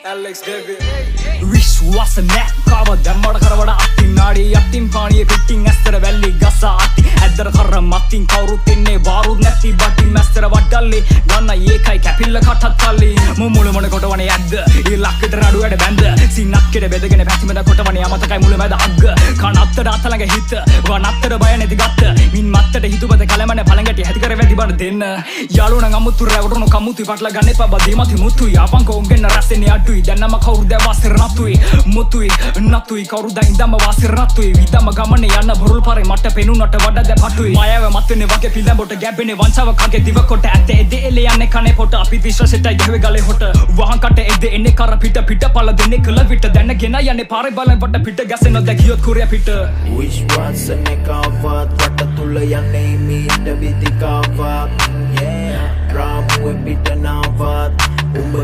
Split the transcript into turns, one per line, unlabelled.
Alex baby විශ්වාස නැ කව දැම්මඩ කරවඩ අත්තින් නාඩි අත්තින් පානිය පිටින් ඇස්තර වැල්ලි ගස අත්ති ඇද්දර කර මත්තින් කවුරුත් එන්නේ වාරුත් නැති බටින් මැස්තර වඩල්ලි ගන්න ඒකයි කැපිල්ල කටත් කල්ලි මුමුල මොන කොටවනේ ඇද්ද ඊ ලක්කට රඩු වැඩ බැන්ද සින්නක්කෙට බෙදගෙන පැතිමද කොටවනේ අමතකයි මුල මැද අග්ග කනත්තර අතලඟ හිත වනත්තර බය නැති ගත්ත මින් මත්තට හිතුපත කලමන පළඟටි හැටි කර වැඩි බඩ දෙන්න යාළුවනම් අමුතු රැවටුණු කමුතුයි පටල ගන්න එපා බදීමති මුතුයි අපංකෝ උන්ගෙන්න රැස්සෙන්නේ අඩුයි දැන් නම කවුරුද වාසර නතුයි මුතුයි නතුයි කවුරුද ඉඳම වාසර නතුයි විදම ගමනේ යන්න බොරුල් පාරේ මට පෙනුනට වඩා දැ පටුයි මායාව මත්නේ වගේ පිළඹොට ගැබ්බෙනේ වංචාව කගේ දිව කොට ඇත්තේ එදේ එලේ යන්නේ කනේ පොට අපි විශ්වාසෙටයි ගහවේ ගලේ හොට වහන් කට එදේ එන්නේ කර පිට පිට පළ දෙන්නේ කළ විට දැන් ගෙන යන්නේ පාරේ බලන් වට පිට ගැසෙන දැකියොත් කුරිය පිට
විශ්වාසනේ කවවත් වට තුල යන්නේ මීට විදිකාවක් yeah රාමුවේ පිට නාවත් උඹ